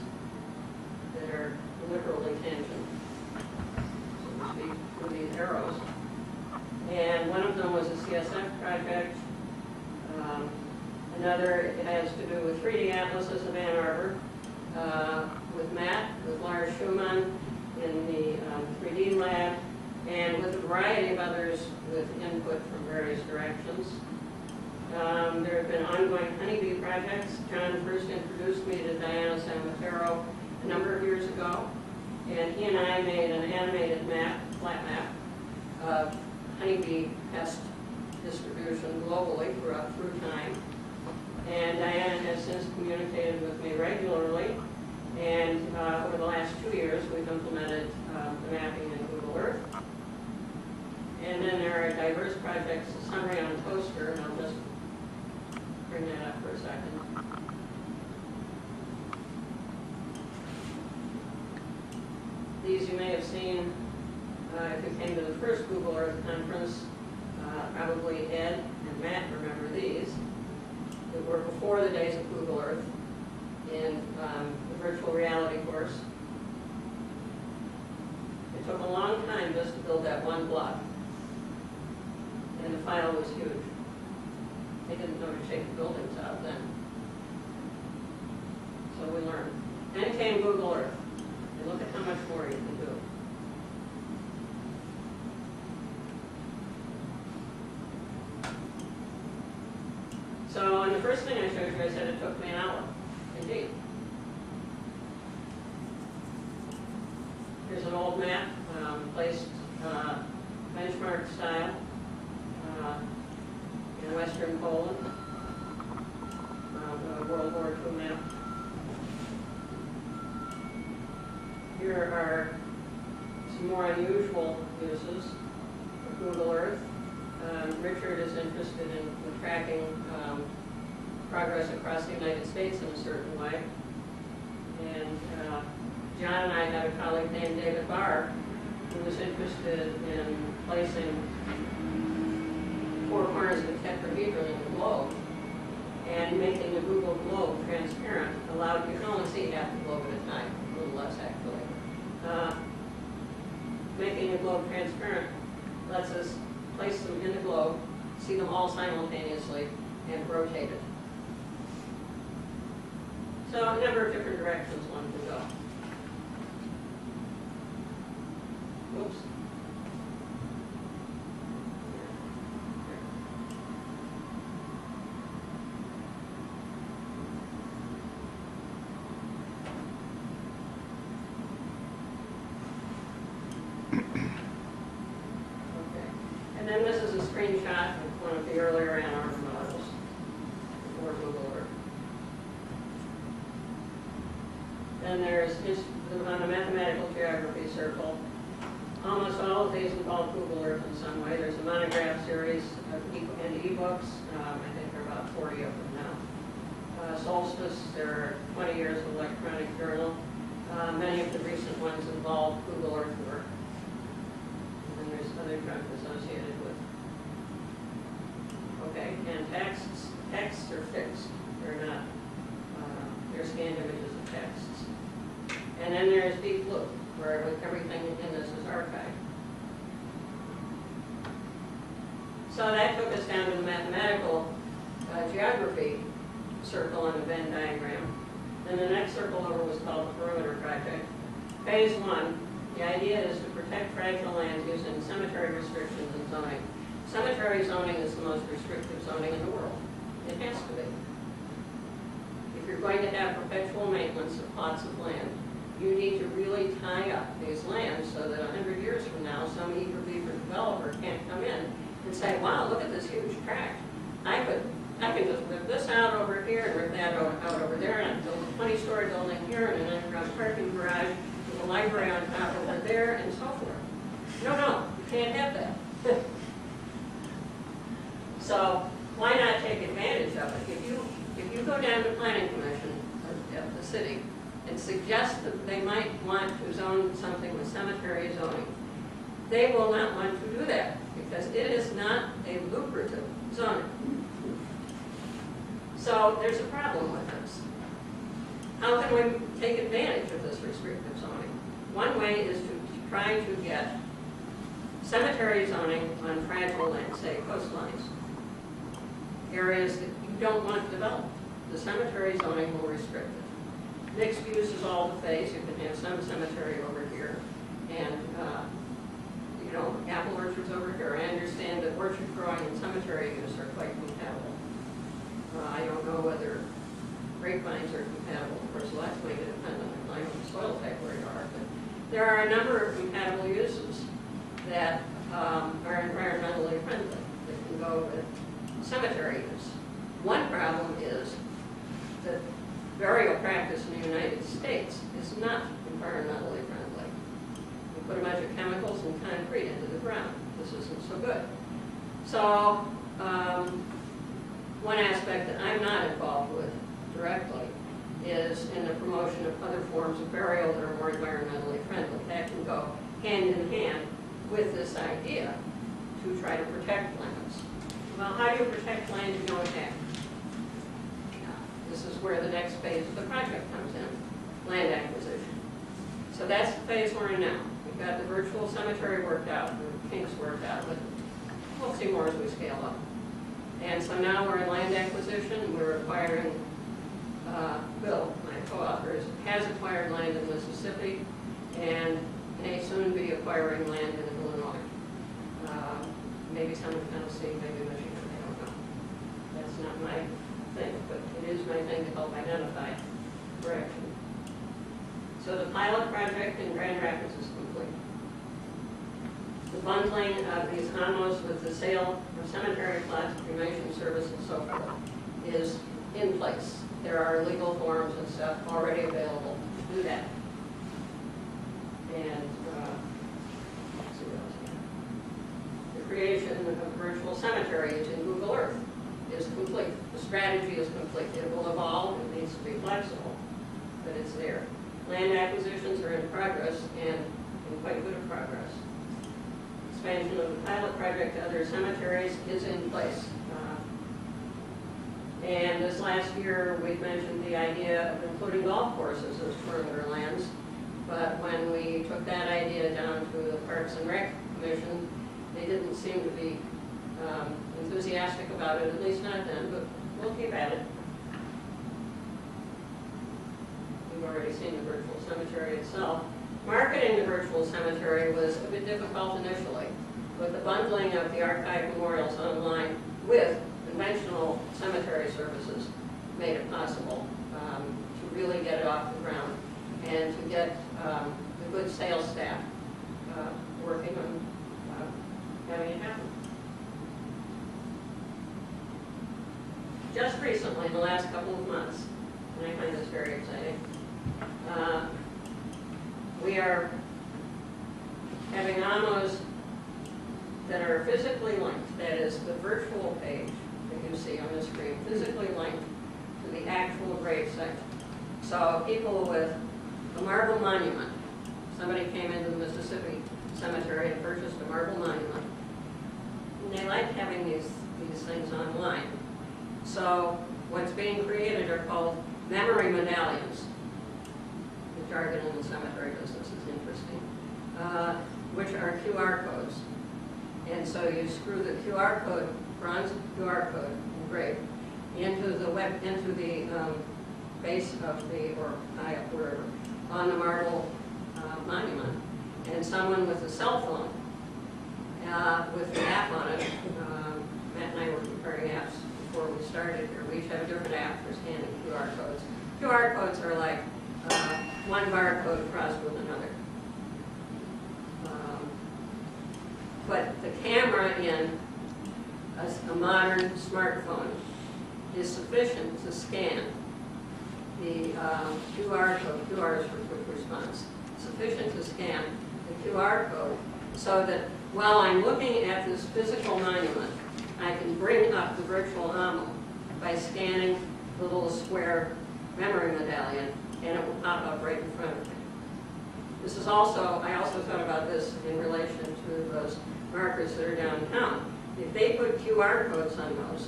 that are literally tangent, so to speak, with these arrows. And one of them was a CSF project. Another has to do with 3D atlases of Ann Arbor, with Matt, with Lars Schumann in the 3D lab, and with a variety of others with input from various directions. There have been ongoing honeybee projects. John first introduced me to Diana San Matero a number of years ago, and he and I made an animated map, flat map, of honeybee pest distribution globally through time. And Diana has since communicated with me regularly, and over the last 2 years we've implemented the mapping in Google Earth. And then there are diverse projects, a summary on a poster, and I'll just bring that up for a second. These you may have seen if you came to the first Google Earth conference. Probably Ed and Matt remember these. That were before the days of Google Earth in the virtual reality course. It took a long time just to build that one block. And the file was huge. They didn't know to take the buildings out then. So we learned. Then came Google Earth. And look at how much more you can do. So, and the first thing I showed you, I said it took me an hour. Indeed. Here's an old map, placed benchmark style in western Poland, a World War II map. Here are some more unusual uses of Google Earth. Richard is interested in tracking progress across the United States in a certain way. And John and I had a colleague named David Barr who was interested in placing 4 corners of a tetrahedron in the globe and making the Google globe transparent. You can only see half the globe at a time, a little less actually. Making the globe transparent lets us place them in the globe, see them all simultaneously, and rotate it. So a number of different directions one can go. Whoops. And then this is a screenshot of one of the earlier Ann Arbor models before Google Earth. Then there's just on the mathematical geography circle. Almost all of these involve Google Earth in some way. There's a monograph series of e-books. I think there are about 40 of them now. Solstice, there are 20 years of electronic journal. Many of the recent ones involve Google Earth work. And there's other junk associated with. Okay, and texts are fixed. They're not, they're scanned images of texts. And then there's Deep Blue, where everything in this is archived. So that took us down to the mathematical geography circle on the Venn diagram. Then the next circle over was called the Perimeter Project. Phase 1, the idea is to protect fragile lands using cemetery restrictions and zoning. Cemetery zoning is the most restrictive zoning in the world. It has to be. If you're going to have perpetual maintenance of plots of land, you need to really tie up these lands so that 100 years from now, some eager beaver developer can't come in and say, wow, look at this huge tract. I could I can just rip this out over here and rip that out over there, and build a 20-story building here and an underground parking garage with a library on top over there, and so forth. No, you can't have that. So why not take advantage of it? If you go down to Planning Commission of the city and suggest that they might want to zone something with cemetery zoning, they will not want to do that because it is not a lucrative zoning. So there's a problem with this. How can we take advantage of this restrictive zoning? One way is to try to get cemetery zoning on fragile land, say coastlines, areas that you don't want to develop. The cemetery zoning will restrict it. Mixed use is all the phase. You can have some cemetery over here, and apple orchards over here. I understand that orchard growing and cemetery use are quite compatible. I don't know whether grapevines are compatible. Of course, lots may depend on the climate and soil type where you are, but there are a number of compatible uses that are environmentally friendly that can go with cemetery use. One problem is that burial practice in the United States is not environmentally friendly. You put a bunch of chemicals and concrete into the ground. This isn't so good. So one aspect that I'm not involved with directly is in the promotion of other forms of burial that are more environmentally friendly. That can go hand in hand with this idea to try to protect lands. Well, how do you protect land you don't have? This is where the next phase of the project comes in, land acquisition. So that's the phase we're in now. We've got the virtual cemetery worked out, the kinks worked out, but we'll see more as we scale up. And so now we're in land acquisition. We're acquiring, Bill, my co-author, has acquired land in Mississippi and may soon be acquiring land in Illinois. Maybe some in Tennessee, maybe Michigan, I don't know. That's not my thing, but it is my thing to help identify direction. So the pilot project in Grand Rapids is complete. The bundling of these HOMOs with the sale of cemetery plots, cremation service, and so forth is in place. There are legal forms and stuff already available to do that. And let's see what else we have. The creation of virtual cemeteries in Google Earth is complete. The strategy is complete. It will evolve. It needs to be flexible, but it's there. Land acquisitions are in progress and in quite good progress. Expansion of the pilot project to other cemeteries is in place. And this last year, we've mentioned the idea of including golf courses as perimeter lands. But when we took that idea down to the Parks and Rec Commission, they didn't seem to be enthusiastic about it, at least not then, but we'll keep at it. We've already seen the virtual cemetery itself. Marketing the virtual cemetery was a bit difficult initially, but the bundling of the archive memorials online with conventional cemetery services made it possible to really get it off the ground and to get the good sales staff working on having it happen. Just recently, in the last couple of months, and I find this very exciting, we are having HOMOs that are physically linked, that is the virtual page that you see on the screen, physically linked to the actual grave site. So people with a marble monument, somebody came into the Mississippi cemetery and purchased a marble monument, and they like having these things online. So what's being created are called memory medallions. The jargon in the cemetery business is interesting, which are QR codes. And so you screw the QR code, bronze QR code engraved, into the base of the, or high up wherever, on the marble monument. And someone with a cell phone with an app on it, Matt and I were comparing apps before we started here. We each have a different app for scanning QR codes. QR codes are like one barcode crossed with another. But the camera in a modern smartphone is sufficient to scan the QR code. QR is for quick response. Sufficient to scan the QR code so that while I'm looking at this physical monument, I can bring up the virtual OMO by scanning the little square memory medallion, and it will pop up right in front of me. This is also, I also thought about this in relation to those markers that are downtown. If they put QR codes on those,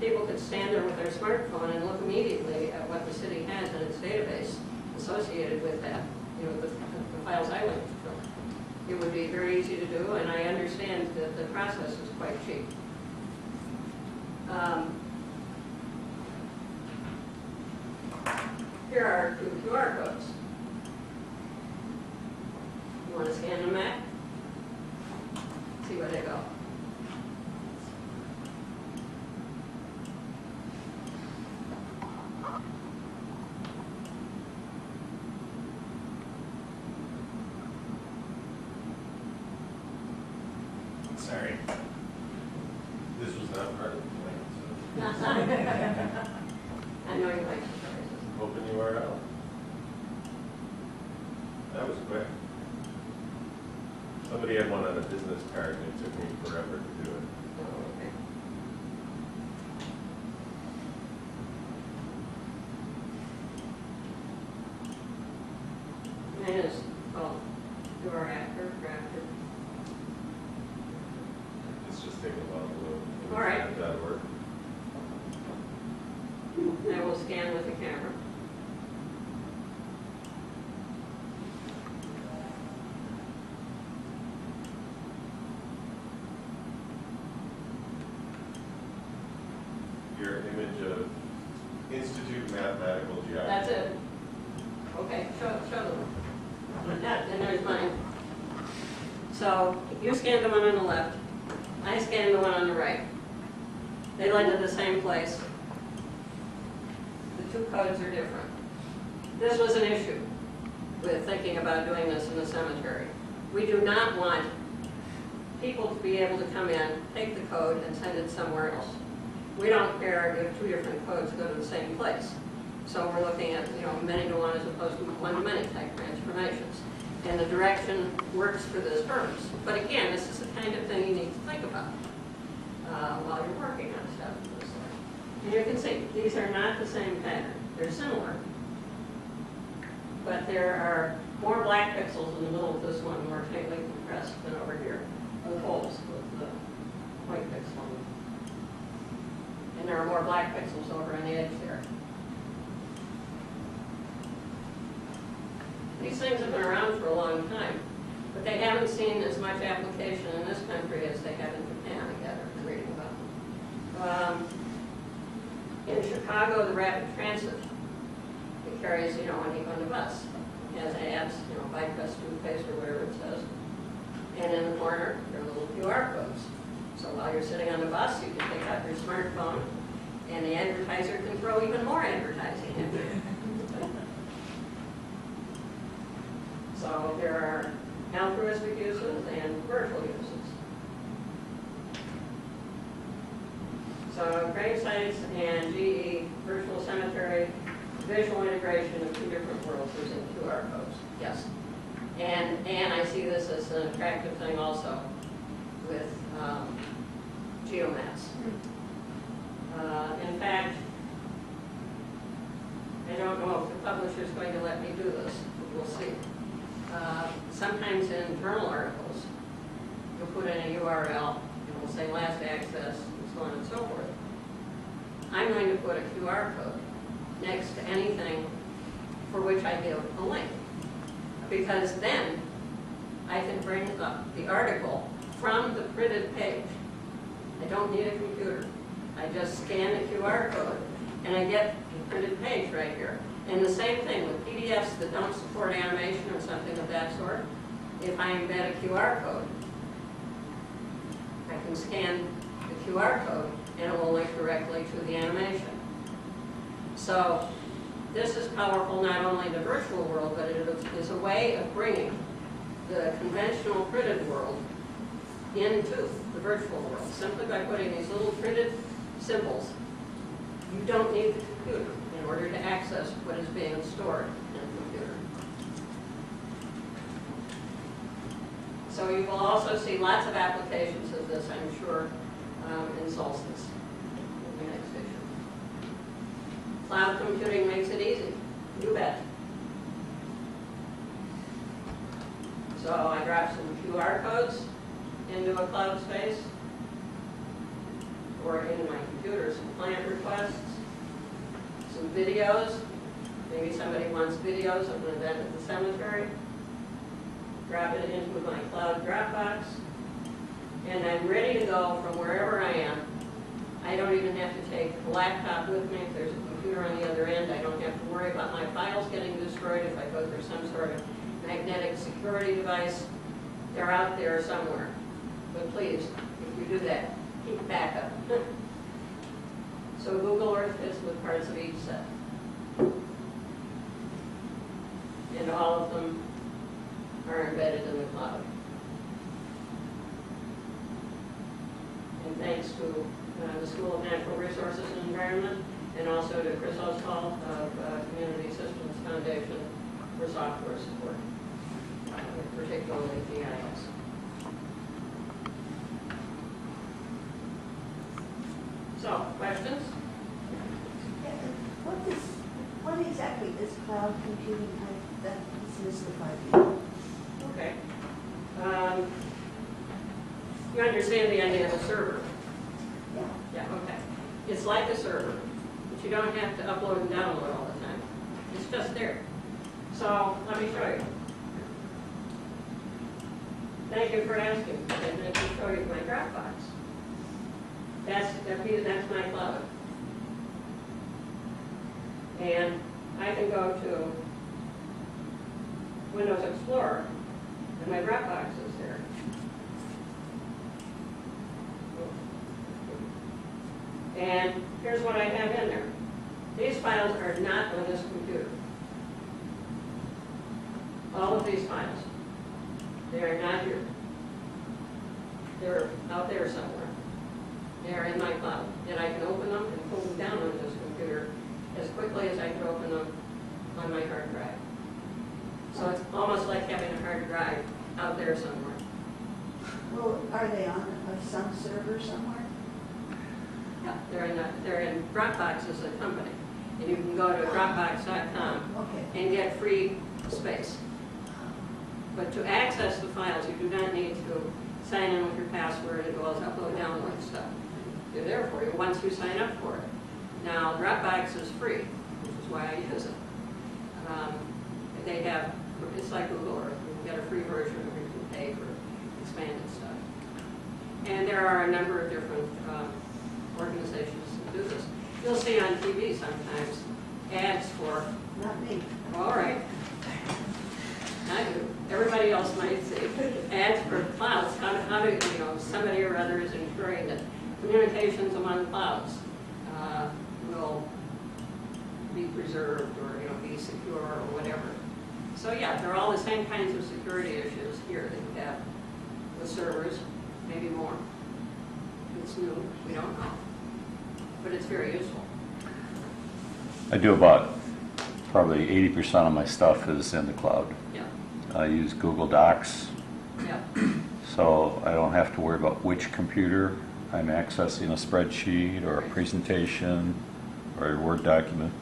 people could stand there with their smartphone and look immediately at what the city has in its database associated with that, you know, the files I linked to. It would be very easy to do, and I understand that the process is quite cheap. Here are 2 QR codes. You want to scan them, Matt? See where they go. Sorry. This was not part of the plan, so. I know you like surprises. Open URL. That was quick. Somebody had one on a business card and it took me forever to do it. Oh, okay. Mine is called your actor, drafter. It's just taking a while to load. All right. That'll work. I will scan with the camera. Your image of Institute of Mathematical Geography. That's it. Okay, show them. Yeah, and there's mine. So you scanned the one on the left. I scanned the one on the right. They led to the same place. The 2 codes are different. This was an issue with thinking about doing this in the cemetery. We do not want people to be able to come in, take the code, and send it somewhere else. We don't care if 2 different codes go to the same place. So we're looking at, you know, many to one as opposed to one to many type transformations. And the direction works for this purpose. But again, this is the kind of thing you need to think about while you're working on stuff of this sort. And you can see, these are not the same pattern. They're similar. But there are more black pixels in the middle of this one, more tightly compressed than over here. The holes with the white pixel. And there are more black pixels over on the edge there. These things have been around for a long time, but they haven't seen as much application in this country as they have in Japan, I gather, from reading about them. In Chicago, the rapid transit, it carries, you know, when you go on the bus, it has ads, you know, bike press toothpaste or whatever it says. And in the corner, there are little QR codes. So while you're sitting on the bus, you can take out your smartphone, and the advertiser can throw even more advertising at you. So there are altruistic uses and virtual uses. So grave sites and GE virtual cemetery, visual integration of 2 different worlds using QR codes. Yes. And I see this as an attractive thing also with geomats. In fact, I don't know if the publisher is going to let me do this. We'll see. Sometimes in journal articles, you'll put in a URL, and we'll say last access, and so on and so forth. I'm going to put a QR code next to anything for which I give a link. Because then I can bring up the article from the printed page. I don't need a computer. I just scan the QR code, and I get the printed page right here. And the same thing with PDFs that don't support animation or something of that sort. If I embed a QR code, I can scan the QR code and it will link directly to the animation. So this is powerful not only in the virtual world, but it is a way of bringing the conventional printed world into the virtual world, simply by putting these little printed symbols You don't need the computer in order to access what is being stored in the computer. So you will also see lots of applications of this, I'm sure, in Solstice, in the next issue. Cloud computing makes it easy, you bet. So I dropped some QR codes into a cloud space, or in my computer, some client requests, some videos. Maybe somebody wants videos of an event at the cemetery. Drop it into my cloud Dropbox, and I'm ready to go from wherever I am. I don't even have to take a laptop with me. If there's a computer on the other end, I don't have to worry about my files getting destroyed if I go through some sort of magnetic security device. They're out there somewhere. But please, if you do that, keep backup. So Google Earth fits with parts of each set. And all of them are embedded in the cloud. And thanks to the School of Natural Resources and Environment, and also to Chris Oswald of Community Systems Foundation for software support, particularly GIS. So, questions? What exactly is cloud computing? That mystified me. Okay. You understand the idea of a server? Yeah. Yeah, okay. It's like a server, but you don't have to upload and download all the time. It's just there. So, let me show you. Thank you for asking. And I can show you my Dropbox. That's my cloud. And I can go to Windows Explorer, and my Dropbox is there. And here's what I have in there. These files are not on this computer. All of these files. They are not here. They're out there somewhere. They are in my cloud. And I can open them and pull them down on this computer as quickly as I can open them on my hard drive. So it's almost like having a hard drive out there somewhere. Well, are they on some server somewhere? Yeah, they're in Dropbox as a company. And you can go to Dropbox.com Okay. and get free space. But to access the files, you do not need to sign in with your password as well as upload, download stuff. They're there for you once you sign up for it. Now, Dropbox is free, which is why I use it. They have, it's like Google Earth. You can get a free version or you can pay for expanded stuff. And there are a number of different organizations that do this. You'll see on TV sometimes ads for, Not me. all right, not you, everybody else might see, ads for clouds. How do somebody or other is ensuring that communications among clouds will be preserved or be secure or whatever. So yeah, there are all the same kinds of security issues here that you have with servers, maybe more. It's new, we don't know, but it's very useful. I do about probably 80% of my stuff is in the cloud. Yeah, I use Google Docs, yeah, so I don't have to worry about which computer I'm accessing a spreadsheet or a Right. presentation or a Word document.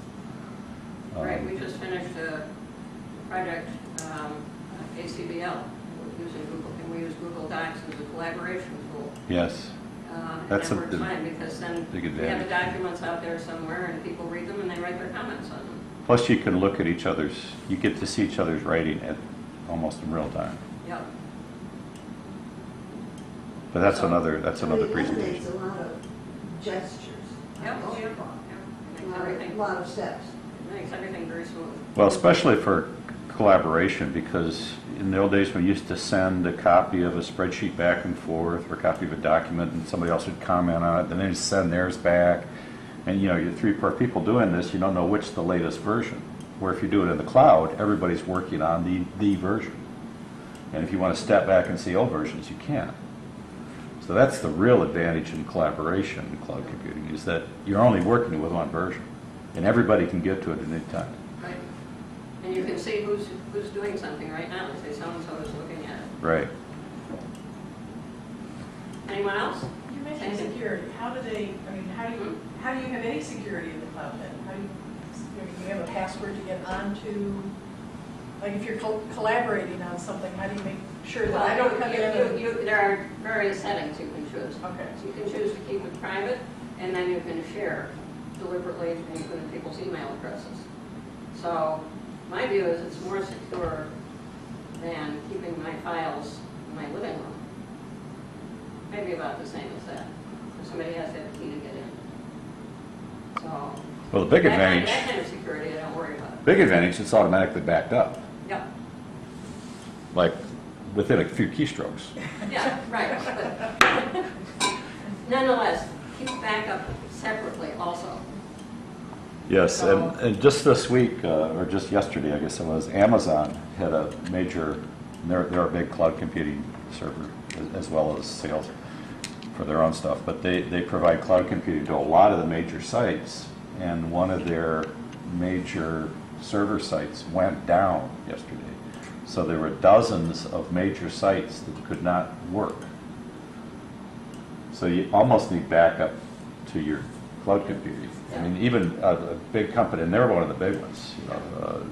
right. We just finished a project, ACBL, using Google, and we use Google Docs as a collaboration tool. Yes, And That's that works a fine because then big we have the advantage. documents out there somewhere and people read them and they write their comments on them. plus you can look at each other's, you get to see each other's writing at almost in real time. Yep. But that's So- another It eliminates presentation. a lot of gestures. Yep, oh, yeah. A Makes lot everything, of- lot of steps. makes everything very smooth. Well, especially for collaboration, because in the old days, we used to send a copy of a spreadsheet back and forth, or a copy of a document, and somebody else would comment on it, and then they'd send theirs back. And you're 3 people doing this, you don't know which the latest version. Where if you do it in the cloud, everybody's working on the version. And if you want to step back and see old versions, you can. So that's the real advantage in collaboration in cloud computing, is that you're only working with one version, and everybody can get to it at any time. Right. And you can see who's doing something right now. Say so-and-so is looking at it. Right. Anyone else? You mentioned security. How do they, I mean, how do you have any security in the cloud then? How do you have a password to get onto, like if you're collaborating on something, how do you make sure that I don't come in and... There are various settings you can choose. Okay. So you can choose to keep it private, and then you can share deliberately including people's email addresses. So my view is it's more secure than keeping my files in my living room. Maybe about the same as that. So somebody has to have a key to get in. So Well, the big advantage, that kind of security I don't worry about. big advantage, it's automatically backed up, Yep. like within a few keystrokes. Yeah, right. But nonetheless, keep backup separately also. Yes, and just this week, or just yesterday, I guess it was, Amazon had a major, they're a big cloud computing server, as well as sales for their own stuff, but they provide cloud computing to a lot of the major sites, and one of their major server sites went down yesterday. So there were dozens of major sites that could not work. So you almost need backup to your cloud computing. I mean, even a big company, and they're one of the big ones, you know,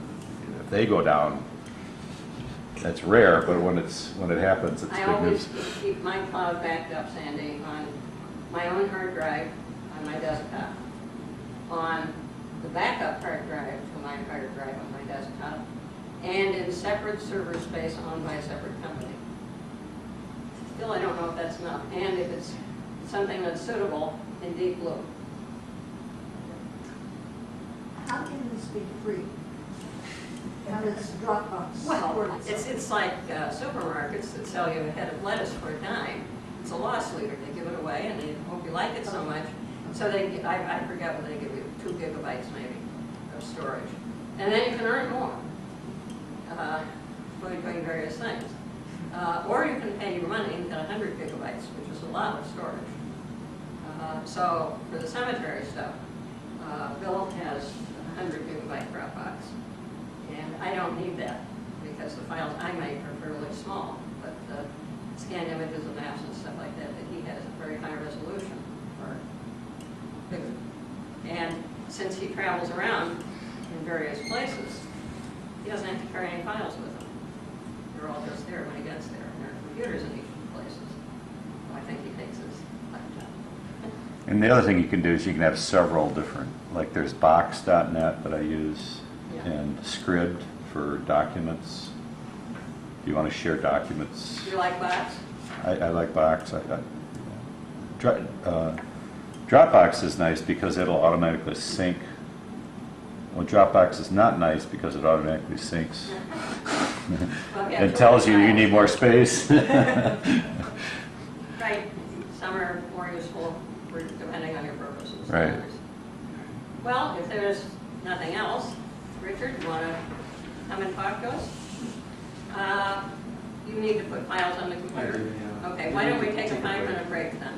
if they go down, that's rare, but when it happens, it's I big always news. keep my cloud backed up, Sandy, on my own hard drive on my desktop, on the backup hard drive to my hard drive on my desktop, and in separate server space owned by a separate company. Still, I don't know if that's enough, and if it's something that's suitable in deep blue. How can this be free? How does Dropbox Well, work? it's like supermarkets that sell you a head of lettuce for a dime. It's a loss leader. They give it away, and they hope you like it so much. So I forget what they give you, 2 gigabytes maybe of storage. And then you can earn more by doing various things. Or you can pay your money and get 100 gigabytes, which is a lot of storage. So for the cemetery stuff, Bill has a 100 gigabyte Dropbox. And I don't need that because the files I make are fairly small, but the scanned images and maps and stuff like that he has a very high resolution or bigger. And since he travels around in various places, he doesn't have to carry any files with him. They're all just there when he gets there, and there are computers in each of the places. So I think he takes his laptop. And the other thing you can do is you can have several different, like there's box.net that I use, Yeah. and Scrid for documents. If you want to share documents, Do you like Box? I like Box. Dropbox is nice because it'll automatically sync. Well, Dropbox is not nice because it automatically syncs. Okay, It tells you need more space. Right. Some are more useful depending on your purposes. Right. Well, if there's nothing else, Richard, you want to come and talk to us? You need to put files on the computer. I do, yeah. Okay, why don't we take a 5-minute break then?